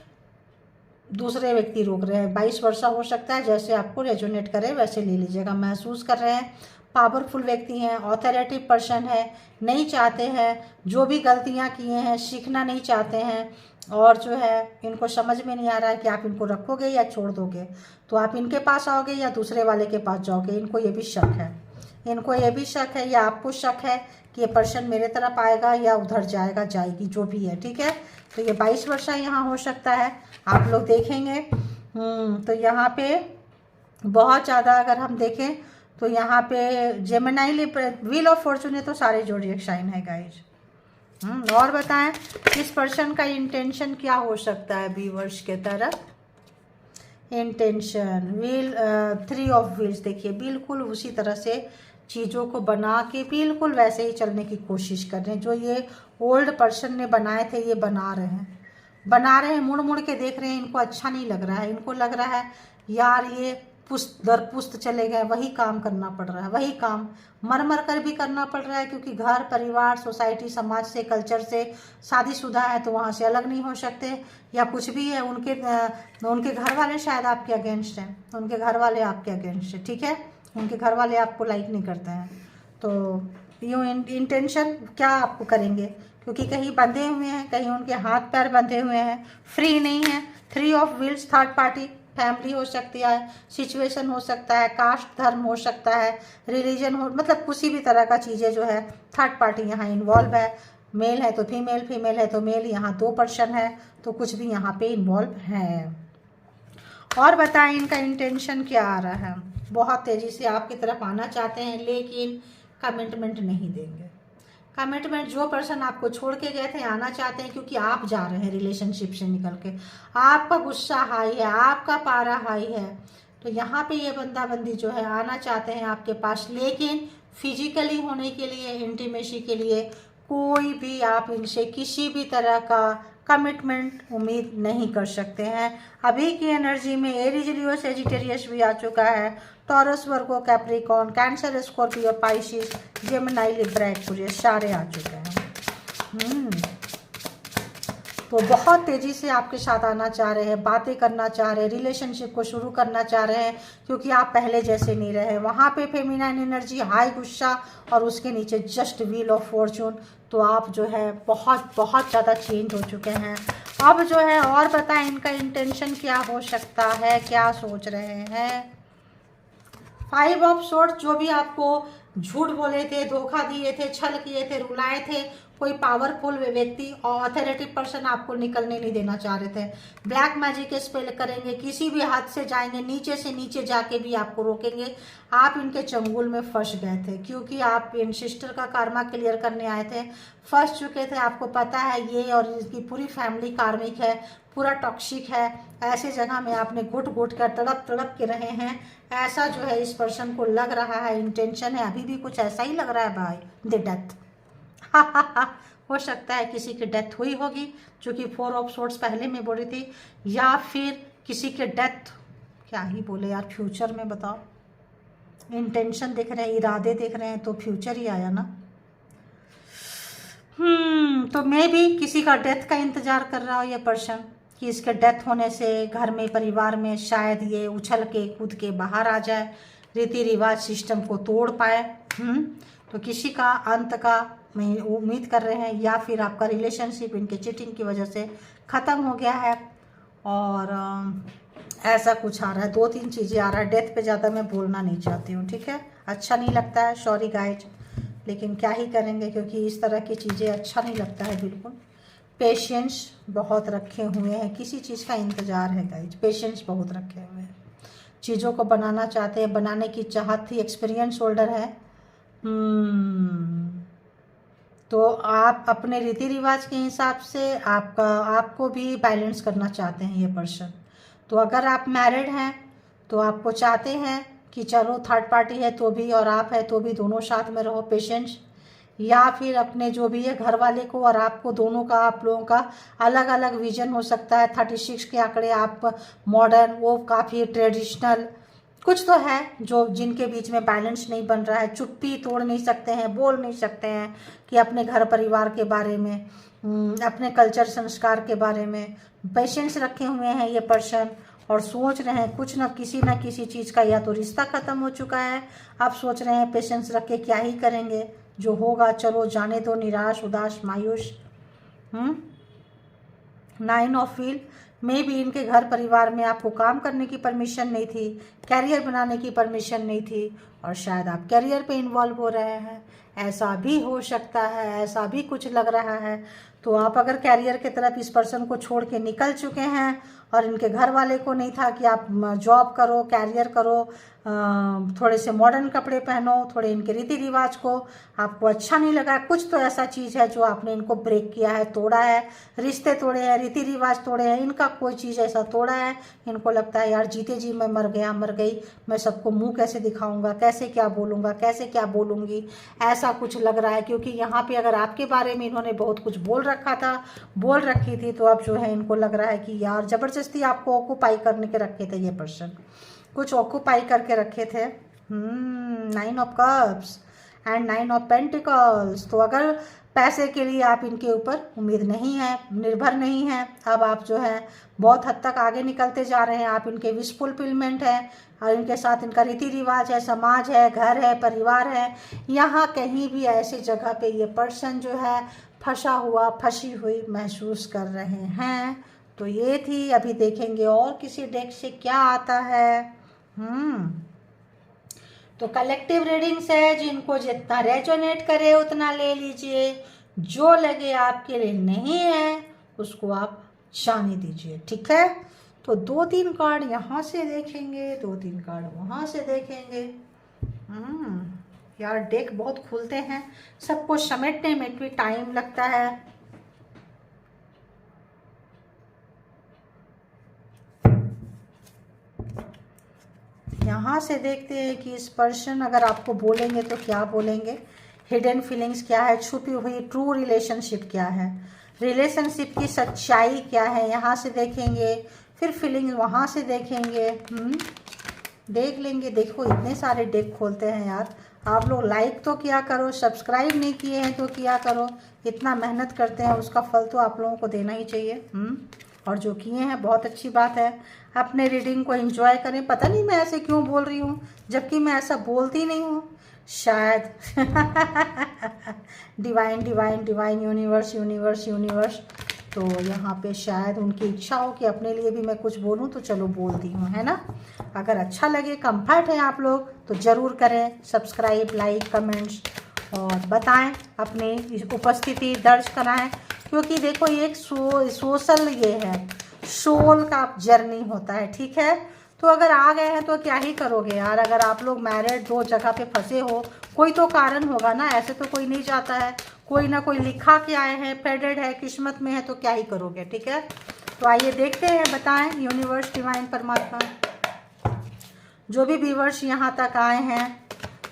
दूसरे व्यक्ति रोक रहे हैं। 22 वर्षा हो सकता है, जैसे आपको रेजोनेट करे वैसे ले लीजिएगा। महसूस कर रहे हैं पावरफुल व्यक्ति हैं, ऑथोरिटी पर्सन है, नहीं चाहते हैं, जो भी गलतियां किए हैं सीखना नहीं चाहते हैं, और जो है इनको समझ में नहीं आ रहा है कि आप इनको रखोगे या छोड़ दोगे। तो आप इनके पास आओगे या दूसरे वाले के पास जाओगे, इनको ये भी शक है। इनको ये भी शक है या आपको शक है कि ये पर्सन मेरे तरफ आएगा या उधर जाएगा, जाएगी, जो भी है, ठीक है। तो ये 22 वर्षा यहाँ हो सकता है, आप लोग देखेंगे। तो यहाँ पे बहुत ज़्यादा अगर हम देखें तो यहाँ पे जेमिनी व्हील ऑफ फॉर्चून है, तो सारे जोडिएक साइन है गाइज। और बताएं इस पर्सन का इंटेंशन क्या हो सकता है व्यूअर्स के तरफ। इंटेंशन व्हील 3 ऑफ व्हील्स, देखिए बिल्कुल उसी तरह से चीज़ों को बना के बिल्कुल वैसे ही चलने की कोशिश कर रहे हैं। जो ये ओल्ड पर्सन ने बनाए थे ये बना रहे हैं, मुड़ मुड़ के देख रहे हैं, इनको अच्छा नहीं लग रहा है। इनको लग रहा है यार ये पुस्त दर पुस्त चले गए, वही काम करना पड़ रहा है, वही काम मर मर कर भी करना पड़ रहा है, क्योंकि घर परिवार सोसाइटी समाज से कल्चर से शादीशुदा है तो वहाँ से अलग नहीं हो सकते, या कुछ भी है। उनके घर वाले शायद आपके अगेंस्ट हैं, उनके घर वाले आपके अगेंस्ट है, ठीक है। उनके घर वाले आपको लाइक नहीं करते हैं, तो यूँ इंटेंशन क्या आपको करेंगे, क्योंकि कहीं बंधे हुए हैं, कहीं उनके हाथ पैर बंधे हुए हैं, फ्री नहीं है। 3 of wheels third party, family हो सकती है, सिचुएशन हो सकता है, कास्ट धर्म हो सकता है, रिलीजन हो, मतलब किसी भी तरह का चीज़ें जो है थर्ड पार्टी यहाँ इन्वॉल्व है। मेल है तो फीमेल, फीमेल है तो मेल, यहाँ 2 पर्सन है तो कुछ भी यहाँ पे इन्वॉल्व है। और बताएं इनका इंटेंशन क्या आ रहा है। बहुत तेज़ी से आपकी तरफ आना चाहते हैं, लेकिन कमिटमेंट नहीं देंगे। कमिटमेंट जो पर्सन आपको छोड़ के गए थे आना चाहते हैं, क्योंकि आप जा रहे हैं रिलेशनशिप से निकल के, आपका गुस्सा हाई है, आपका पारा हाई है, तो यहाँ पे ये बंदा बंदी जो है आना चाहते हैं आपके पास, लेकिन फिजिकली होने के लिए, इंटीमेसी के लिए कोई भी आप इनसे किसी भी तरह का कमिटमेंट उम्मीद नहीं कर सकते हैं। अभी की एनर्जी में एरीज, लियो, सेजिटेरियस भी आ चुका है, Taurus, Virgo, Capricorn, Cancer, Scorpio, Pisces, Gemini, Libra, Aquarius सारे आ चुके हैं। तो बहुत तेज़ी से आपके साथ आना चाह रहे हैं, बातें करना चाह रहे हैं, रिलेशनशिप को शुरू करना चाह रहे हैं, क्योंकि आप पहले जैसे नहीं रहे। वहाँ पे फेमिनाइन एनर्जी, हाई गुस्सा, और उसके नीचे जस्ट व्हील ऑफ फॉर्चून। तो आप जो है बहुत बहुत ज़्यादा चेंज हो चुके हैं अब जो है। और बताएं इनका इंटेंशन क्या हो सकता है, क्या सोच रहे हैं। 5 ऑफ सोर्ड्स, जो भी आपको झूठ बोले थे, धोखा दिए थे, छल किए थे, रुलाए थे, कोई पावरफुल व्यक्ति और अथॉरिटी पर्सन आपको निकलने नहीं देना चाह रहे थे। ब्लैक मैजिक स्पेल करेंगे, किसी भी हाथ से जाएंगे, नीचे से नीचे जाके भी आपको रोकेंगे। आप इनके चंगुल में फंस गए थे, क्योंकि आप इन सिस्टर का कार्मा क्लियर करने आए थे, फंस चुके थे। आपको पता है ये और इसकी पूरी फैमिली कार्मिक है, पूरा टॉक्सिक है। ऐसे जगह में आपने घुट घुट कर तड़प तड़प के रहे हैं, ऐसा जो है इस पर्सन को लग रहा है। इंटेंशन है अभी भी कुछ ऐसा ही लग रहा है भाई, द डेथ। हो सकता है किसी की डेथ हुई होगी, क्योंकि 4 ऑफ सोर्ड्स पहले में बोली थी, या फिर किसी के डेथ, क्या ही बोले यार, फ्यूचर में बताओ। इंटेंशन देख रहे हैं, इरादे देख रहे हैं, तो फ्यूचर ही आया ना। तो मैं भी किसी का डेथ का इंतजार कर रहा हूँ ये पर्सन, कि इसके डेथ होने से घर में, परिवार में शायद ये उछल के कूद के बाहर आ जाए, रीति रिवाज सिस्टम को तोड़ पाए। तो किसी का अंत का मैं उम्मीद कर रहे हैं, या फिर आपका रिलेशनशिप इनके चीटिंग की वजह से ख़त्म हो गया है, और ऐसा कुछ आ रहा है। 2-3 चीज़ें आ रहा है। डेथ पे ज़्यादा मैं बोलना नहीं चाहती हूँ, ठीक है, अच्छा नहीं लगता है, सॉरी गाइज, लेकिन क्या ही करेंगे, क्योंकि इस तरह की चीज़ें अच्छा नहीं लगता है बिल्कुल। पेशेंस बहुत रखे हुए हैं, किसी चीज़ का इंतज़ार है गाइज, पेशेंस बहुत रखे हुए हैं, चीज़ों को बनाना चाहते हैं, बनाने की चाहत थी, एक्सपीरियंस होल्डर है। तो आप अपने रीति रिवाज के हिसाब से आपको भी बैलेंस करना चाहते हैं ये पर्सन। तो अगर आप मैरिड हैं तो आपको चाहते हैं कि चलो थर्ड पार्टी है तो भी और आप है तो भी दोनों साथ में रहो, पेशेंस। या फिर अपने जो भी है घर वाले को और आपको, दोनों का, आप लोगों का अलग अलग विजन हो सकता है। 36 के आंकड़े, आप मॉडर्न, वो काफ़ी ट्रेडिशनल, कुछ तो है जो जिनके बीच में बैलेंस नहीं बन रहा है। चुप्पी तोड़ नहीं सकते हैं, बोल नहीं सकते हैं कि अपने घर परिवार के बारे में, अपने कल्चर संस्कार के बारे में। पेशेंस रखे हुए हैं ये पर्सन, और सोच रहे हैं कुछ ना किसी चीज़ का, या तो रिश्ता ख़त्म हो चुका है, आप सोच रहे हैं पेशेंस रख के क्या ही करेंगे, जो होगा चलो जाने दो, निराश, उदास, मायूस। 9 ऑफ व्हील, मे भी इनके घर परिवार में आपको काम करने की परमिशन नहीं थी, कैरियर बनाने की परमिशन नहीं थी, और शायद आप कैरियर पे इन्वॉल्व हो रहे हैं। ऐसा भी हो सकता है, ऐसा भी कुछ लग रहा है। तो आप अगर कैरियर की तरफ इस पर्सन को छोड़ के निकल चुके हैं और इनके घर वाले को नहीं था कि आप जॉब करो, कैरियर करो, थोड़े से मॉडर्न कपड़े पहनो, थोड़े इनके रीति रिवाज को आपको अच्छा नहीं लगा, कुछ तो ऐसा चीज़ है जो आपने इनको ब्रेक किया है, तोड़ा है, रिश्ते तोड़े हैं, रीति रिवाज तोड़े हैं, इनका कोई चीज़ ऐसा तोड़ा है। इनको लगता है यार जीते जी मैं मर गया, मर गई, मैं सबको मुंह कैसे दिखाऊंगा, कैसे क्या बोलूँगा, कैसे क्या बोलूँगी, ऐसा कुछ लग रहा है। क्योंकि यहाँ पे अगर आपके बारे में इन्होंने बहुत कुछ बोल रखा था, बोल रखी थी, तो अब जो है इनको लग रहा है कि यार ज़बरदस्ती आपको ऑक्यूपाई करने के रखे थे, ये पर्सन कुछ ऑक्यूपाई करके रखे थे। 9 of cups and 9 of pentacles. तो अगर पैसे के लिए आप इनके ऊपर उम्मीद नहीं है, निर्भर नहीं है, अब आप जो है बहुत हद तक आगे निकलते जा रहे हैं, आप इनके विश फुलफिलमेंट है, और इनके साथ इनका रीति रिवाज है, समाज है, घर है, परिवार है। यहाँ कहीं भी ऐसी जगह पे ये पर्सन जो है फंसा हुआ, फंसी हुई महसूस कर रहे हैं। तो ये थी, अभी देखेंगे और किसी डेक से क्या आता है। तो कलेक्टिव रीडिंग्स है, जिनको जितना रेजोनेट करे उतना ले लीजिए, जो लगे आपके लिए नहीं है उसको आप जाने दीजिए, ठीक है। तो 2-3 कार्ड यहाँ से देखेंगे, 2-3 कार्ड वहाँ से देखेंगे। यार डेक बहुत खुलते हैं, सबको समेटने में भी टाइम लगता है। यहाँ से देखते हैं कि इस पर्सन अगर आपको बोलेंगे तो क्या बोलेंगे, हिडन फीलिंग्स क्या है, छुपी हुई ट्रू रिलेशनशिप क्या है, रिलेशनशिप की सच्चाई क्या है, यहाँ से देखेंगे। फिर फीलिंग्स वहाँ से देखेंगे, देख लेंगे। देखो इतने सारे डेक खोलते हैं यार, आप लोग लाइक तो किया करो, सब्सक्राइब नहीं किए हैं तो किया करो, इतना मेहनत करते हैं उसका फल तो आप लोगों को देना ही चाहिए। और जो किए हैं बहुत अच्छी बात है, अपने रीडिंग को एंजॉय करें। पता नहीं मैं ऐसे क्यों बोल रही हूँ, जबकि मैं ऐसा बोलती नहीं हूँ शायद। Divine divine divine, universe universe universe. तो यहाँ पे शायद उनकी इच्छा हो कि अपने लिए भी मैं कुछ बोलूँ, तो चलो बोलती हूँ, है ना। अगर अच्छा लगे, कंफर्ट है आप लोग तो ज़रूर करें सब्सक्राइब, लाइक, कमेंट्स, और बताएं, अपनी उपस्थिति दर्ज कराएं। क्योंकि देखो ये एक सोशल ये है, सोल का जर्नी होता है, ठीक है। तो अगर आ गए हैं तो क्या ही करोगे यार। अगर आप लोग मैरिड 2 जगह पे फंसे हो, कोई तो कारण होगा ना, ऐसे तो कोई नहीं जाता है, कोई ना कोई लिखा के आए हैं, फेडेड है, किस्मत में है, तो क्या ही करोगे, ठीक है। तो आइए देखते हैं, बताएं यूनिवर्स, डिवाइन, परमात्मा, जो भी व्यूअर्स यहाँ तक आए हैं,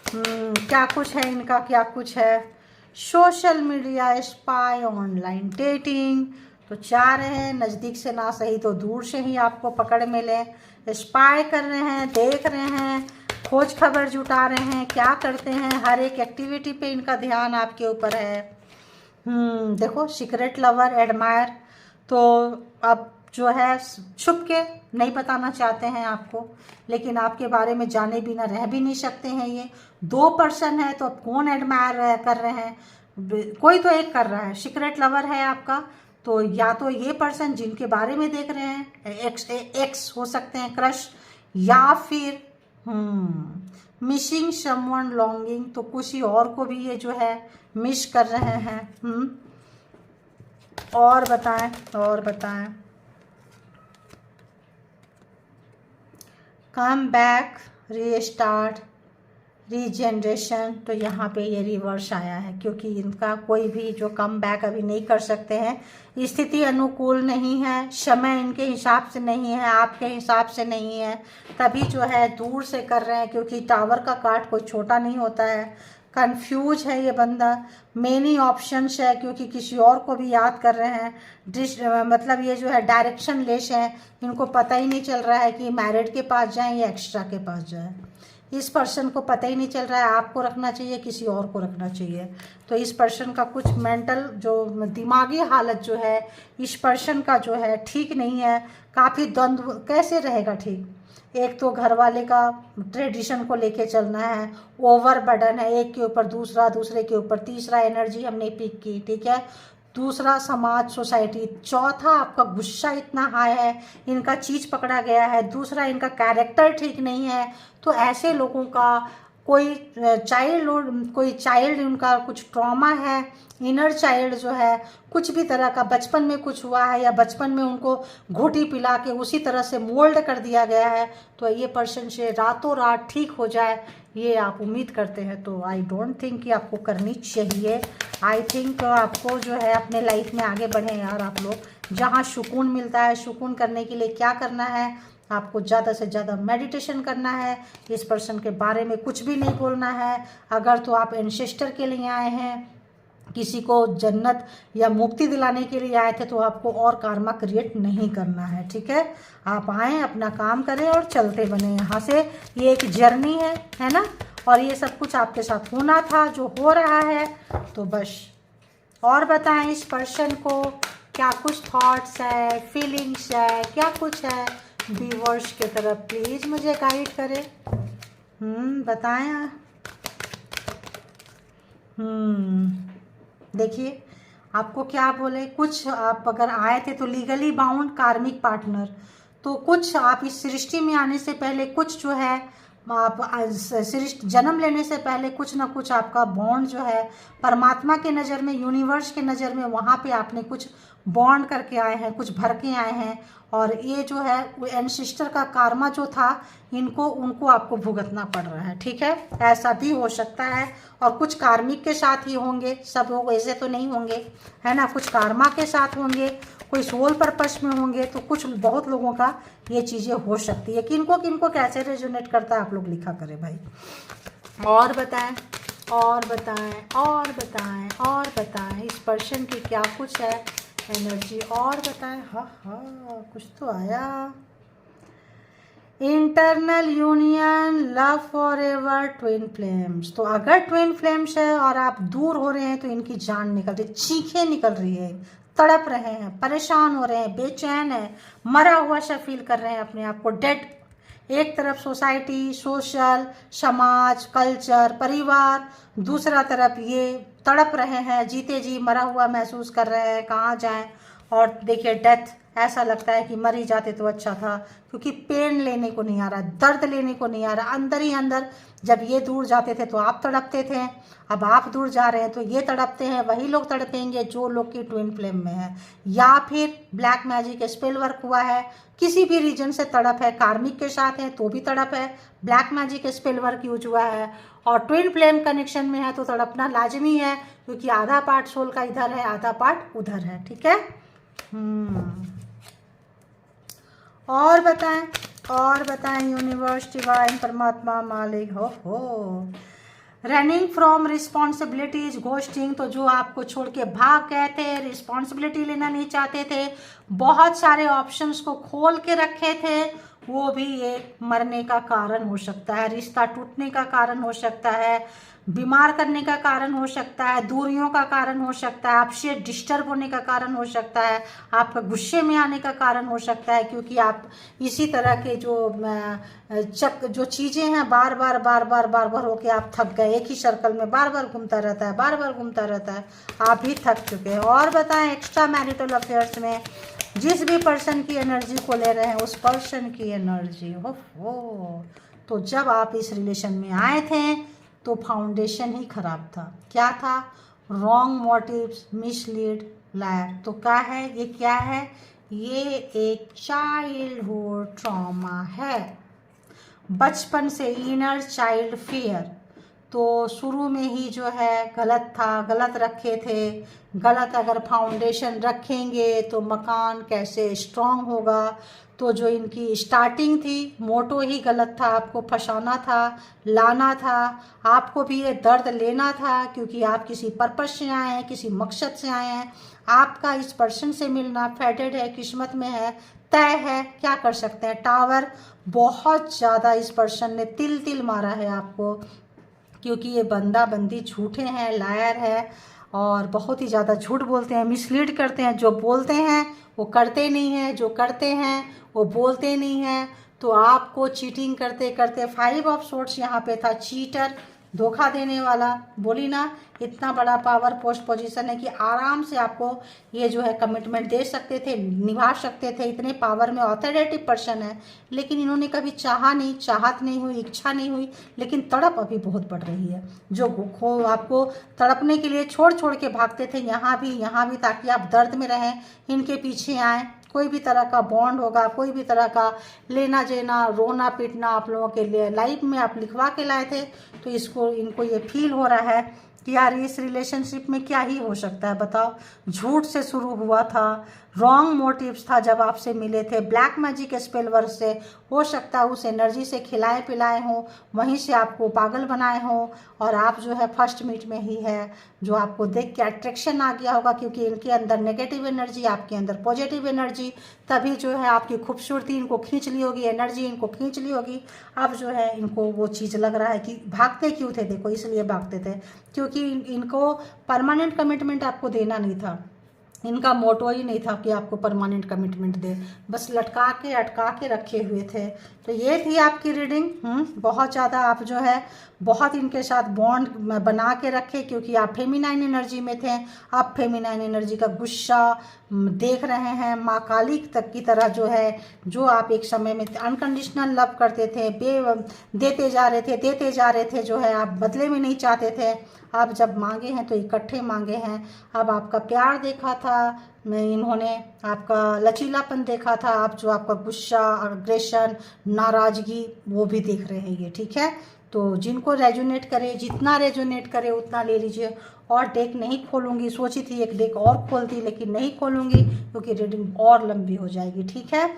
क्या कुछ है इनका, क्या कुछ है। Social media, spy, online dating. तो चाह रहे हैं नज़दीक से ना सही तो दूर से ही आपको पकड़ में लें, स्पाई कर रहे हैं, देख रहे हैं, खोज खबर जुटा रहे हैं, क्या करते हैं, हर एक एक्टिविटी पे इनका ध्यान आपके ऊपर है। देखो सीक्रेट लवर, एडमायर। तो अब जो है छुप के नहीं बताना चाहते हैं आपको, लेकिन आपके बारे में जाने बिना रह भी नहीं सकते हैं। ये 2 पर्सन है, तो अब कौन एडमायर कर रहे हैं, कोई तो एक कर रहा है। सीक्रेट लवर है आपका, तो या तो ये पर्सन जिनके बारे में देख रहे हैं, एक्स हो सकते हैं, क्रश, या फिर मिसिंग समवन लॉन्गिंग। तो किसी और को भी ये जो है मिस कर रहे हैं। और बताएं, और बताएं। Come back, restart, regeneration. तो यहाँ पे ये रिवर्स आया है, क्योंकि इनका कोई भी जो कम बैक अभी नहीं कर सकते हैं, स्थिति अनुकूल नहीं है, समय इनके हिसाब से नहीं है, आपके हिसाब से नहीं है, तभी जो है दूर से कर रहे हैं। क्योंकि टावर का काट कोई छोटा नहीं होता है। कंफ्यूज है ये बंदा, मेनी ऑप्शंस है, क्योंकि किसी और को भी याद कर रहे हैं। मतलब ये जो है डायरेक्शन लेस है, इनको पता ही नहीं चल रहा है कि मैरिड के पास जाएं या एक्स्ट्रा के पास जाएं। इस पर्सन को पता ही नहीं चल रहा है आपको रखना चाहिए, किसी और को रखना चाहिए। तो इस पर्सन का कुछ मेंटल जो दिमागी हालत जो है इस पर्सन का जो है ठीक नहीं है। काफ़ी द्वंद्व, कैसे रहेगा ठीक। एक तो घर वाले का ट्रेडिशन को लेके चलना है, ओवर बर्डन है, एक के ऊपर दूसरा, दूसरे के ऊपर तीसरा, एनर्जी हमने पिक की, ठीक है। दूसरा समाज सोसाइटी, चौथा आपका गुस्सा इतना हाई है, इनका चीज पकड़ा गया है, दूसरा इनका कैरेक्टर ठीक नहीं है। तो ऐसे लोगों का कोई चाइल्ड उनका कुछ ट्रॉमा है, इनर चाइल्ड जो है कुछ भी तरह का बचपन में कुछ हुआ है या बचपन में उनको घोटी पिला के उसी तरह से मोल्ड कर दिया गया है। तो ये पर्सन से रातों रात ठीक हो जाए ये आप उम्मीद करते हैं, तो आई डोंट थिंक कि आपको करनी चाहिए। आई थिंक आपको जो है अपने लाइफ में आगे बढ़े यार आप लोग। जहाँ सुकून मिलता है, सुकून करने के लिए क्या करना है, आपको ज़्यादा से ज़्यादा मेडिटेशन करना है, इस पर्सन के बारे में कुछ भी नहीं बोलना है। अगर तो आप एंसेस्टर के लिए आए हैं, किसी को जन्नत या मुक्ति दिलाने के लिए आए थे, तो आपको और कार्मा क्रिएट नहीं करना है, ठीक है। आप आएँ, अपना काम करें और चलते बने यहाँ से। ये एक जर्नी है ना, और ये सब कुछ आपके साथ होना था, जो हो रहा है। तो बस और बताएं इस पर्सन को क्या कुछ थॉट्स है, फीलिंग्स है, क्या कुछ है। व्यूअर्स की तरफ प्लीज़ मुझे गाइड करें। बताएं। देखिए आपको क्या बोले, कुछ आप अगर आए थे तो लीगली बाउंड कार्मिक पार्टनर, तो कुछ आप इस सृष्टि में आने से पहले कुछ जो है आप सृष्टि जन्म लेने से पहले कुछ ना कुछ आपका बॉन्ड जो है परमात्मा के नज़र में, यूनिवर्स के नज़र में, वहाँ पे आपने कुछ बॉन्ड करके आए हैं, कुछ भर के आए हैं। और ये जो है वो एंसेस्टर का कार्मा जो था उनको आपको भुगतना पड़ रहा है, ठीक है। ऐसा भी हो सकता है, और कुछ कार्मिक के साथ ही होंगे, सब लोग ऐसे तो नहीं होंगे, है ना। कुछ कार्मा के साथ होंगे, कोई सोल पर्पस में होंगे, तो कुछ बहुत लोगों का ये चीज़ें हो सकती है। किनको कैसे रेजोनेट करता है आप लोग लिखा करें भाई। और बताएं, और बताएं, और बताएं, और बताएं इस पर्सन की क्या कुछ है एनर्जी, और बताएं। हाँ कुछ तो आया। Internal union, love for ever, twin flames. तो अगर ट्विन फ्लेम्स है और आप दूर हो रहे हैं तो इनकी जान निकल रही, चीखें निकल रही है, तड़प रहे हैं, परेशान हो रहे हैं, बेचैन है, मरा हुआ सा फील कर रहे हैं अपने आप को, डेड। एक तरफ सोसाइटी, सोशल, समाज, कल्चर, परिवार, दूसरा तरफ ये तड़प रहे हैं, जीते जी मरा हुआ महसूस कर रहे हैं, कहाँ जाएं। और देखिए डेथ, ऐसा लगता है कि मर ही जाते तो अच्छा था, क्योंकि पेन लेने को नहीं आ रहा, दर्द लेने को नहीं आ रहा, अंदर ही अंदर। जब ये दूर जाते थे तो आप तड़पते थे, अब आप दूर जा रहे हैं तो ये तड़पते हैं। वही लोग तड़पेंगे जो लोग की ट्विन फ्लेम में है, या फिर ब्लैक मैजिक स्पेल वर्क हुआ है, किसी भी रीजन से तड़प है, कार्मिक के साथ है तो भी तड़प है, black magic spell work use हुआ है, और ट्विन फ्लेम कनेक्शन में है तो तड़पना लाजमी है, क्योंकि आधा पार्ट सोल का इधर है, आधा पार्ट उधर है, ठीक है। और बताएं यूनिवर्स, डिवाइन, परमात्मा, मालिक। हो रनिंग फ्रॉम रिस्पॉन्सिबिलिटीज, घोस्टिंग। तो जो आपको छोड़ के भाग गए थे, रिस्पॉन्सिबिलिटी लेना नहीं चाहते थे, बहुत सारे ऑप्शंस को खोल के रखे थे, वो भी एक मरने का कारण हो सकता है, रिश्ता टूटने का कारण हो सकता है, बीमार करने का कारण हो सकता है, दूरियों का कारण हो सकता है, आपसे डिस्टर्ब होने का कारण हो सकता है, आपका गुस्से में आने का कारण हो सकता है, क्योंकि आप इसी तरह के जो चीज़ें हैं बार बार होके आप थक गए, एक ही सर्कल में बार बार घूमता रहता है, आप भी थक चुके हैं। और बताएं एक्स्ट्रा मैरिटल अफेयर्स में जिस भी पर्सन की एनर्जी को ले रहे हैं, उस पर्सन की एनर्जी हो। तो जब आप इस रिलेशन में आए थे तो फाउंडेशन ही खराब था। क्या था? Wrong motives, mislead, liar. तो क्या है ये? क्या है ये? एक चाइल्डहुड ट्रॉमा है, बचपन से इनर चाइल्ड फियर। तो शुरू में ही जो है गलत था, गलत रखे थे, गलत अगर फाउंडेशन रखेंगे तो मकान कैसे स्ट्रांग होगा। तो जो इनकी स्टार्टिंग थी, मोटो ही गलत था, आपको फंसाना था, लाना था, आपको भी ये दर्द लेना था, क्योंकि आप किसी पर्पस से आए हैं, किसी मकसद से आए हैं। आपका इस पर्सन से मिलना फेटेड है, किस्मत में है, तय है, क्या कर सकते हैं। टावर, बहुत ज़्यादा इस पर्सन ने तिल मारा है आपको, क्योंकि ये बंदा बंदी झूठे हैं, लायर है, और बहुत ही ज़्यादा झूठ बोलते हैं, मिसलीड करते हैं। जो बोलते हैं वो करते नहीं हैं, जो करते हैं वो बोलते नहीं हैं। तो आपको चीटिंग करते करते 5 ऑफ सोर्ट्स यहाँ पे था, चीटर, धोखा देने वाला, बोली ना, इतना बड़ा पावर पोस्ट पोजीशन है कि आराम से आपको ये जो है कमिटमेंट दे सकते थे, निभा सकते थे। इतने पावर में ऑथोरिटेटिव पर्सन है, लेकिन इन्होंने कभी चाहा नहीं, चाहत नहीं हुई, इच्छा नहीं हुई, लेकिन तड़प अभी बहुत बढ़ रही है। जो आपको तड़पने के लिए छोड़ छोड़ के भागते थे यहाँ भी, ताकि आप दर्द में रहें, इनके पीछे आए। कोई भी तरह का बॉन्ड होगा, कोई भी तरह का लेना देना, रोना पीटना आप लोगों के लिए लाइफ में आप लिखवा के लाए थे। तो इनको ये फील हो रहा है कि यार इस रिलेशनशिप में क्या ही हो सकता है, बताओ। झूठ से शुरू हुआ था, रॉन्ग मोटिव्स था जब आपसे मिले थे, ब्लैक मैजिक स्पेल वर्क से हो सकता है उस एनर्जी से खिलाए पिलाए हों, वहीं से आपको पागल बनाए हों, और आप जो है फर्स्ट मीट में ही है जो आपको देख के अट्रैक्शन आ गया होगा, क्योंकि इनके अंदर नेगेटिव एनर्जी, आपके अंदर पॉजिटिव एनर्जी, तभी जो है आपकी खूबसूरती इनको खींच ली होगी, एनर्जी इनको खींच ली होगी। अब जो है इनको वो चीज़ लग रहा है कि भागते क्यों थे, देखो इसलिए भागते थे क्योंकि इनको परमानेंट कमिटमेंट आपको देना नहीं था। इनका मोटो ही नहीं था कि आपको परमानेंट कमिटमेंट दे, बस लटका के अटका के रखे हुए थे। तो ये थी आपकी रीडिंग। बहुत ज़्यादा आप जो है बहुत इनके साथ बॉन्ड बना के रखे, क्योंकि आप फेमिनाइन एनर्जी में थे। आप फेमिनाइन एनर्जी का गुस्सा देख रहे हैं, माँ काली तक की तरह जो है, जो आप एक समय में अनकंडीशनल लव करते थे, देते जा रहे थे, जो है आप बदले में नहीं चाहते थे। आप जब मांगे हैं तो इकट्ठे मांगे हैं। अब आपका प्यार देखा था इन्होंने, आपका लचीलापन देखा था, आप जो आपका गुस्सा, अग्रेशन, नाराज़गी वो भी देख रहे हैं ये, ठीक है। तो जिनको रेजोनेट करे, जितना रेजोनेट करे उतना ले लीजिए। और डेक नहीं खोलूँगी, सोची थी एक डेक और खोलती, लेकिन नहीं खोलूँगी क्योंकि रीडिंग और लंबी हो जाएगी, ठीक है।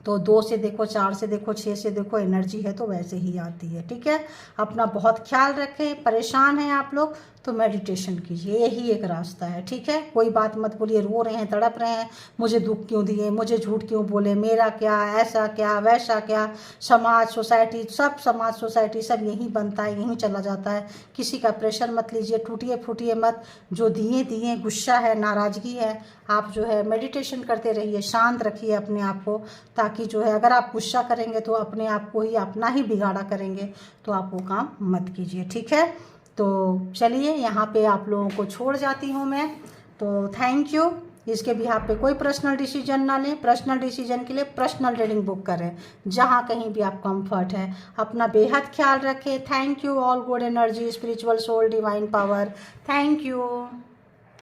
तो 2 से देखो, 4 से देखो, 6 से देखो, एनर्जी है तो वैसे ही आती है, ठीक है। अपना बहुत ख्याल रखें। परेशान हैं आप लोग तो मेडिटेशन कीजिए, यही एक रास्ता है, ठीक है। कोई बात मत बोलिए, रो रहे हैं, तड़प रहे हैं, मुझे दुख क्यों दिए, मुझे झूठ क्यों बोले, मेरा क्या, ऐसा क्या, वैसा क्या। समाज सोसाइटी सब यहीं बनता है, यहीं चला जाता है। किसी का प्रेशर मत लीजिए, टूटिए फूटिए मत। जो दिए गुस्सा है, नाराज़गी है, आप जो है मेडिटेशन करते रहिए, शांत रखिए अपने आप को, ताकि जो है अगर आप गुस्सा करेंगे तो अपने आप को ही अपना ही बिगाड़ा करेंगे। तो आप वो काम मत कीजिए, ठीक है। तो चलिए यहाँ पे आप लोगों को छोड़ जाती हूँ मैं। तो थैंक यू। इसके बिहाफ पे कोई पर्सनल डिसीजन ना लें। पर्सनल डिसीजन के लिए पर्सनल रीडिंग बुक करें, जहाँ कहीं भी आप कंफर्ट है। अपना बेहद ख्याल रखें। Thank you. All good energy, spiritual soul, divine power. Thank you.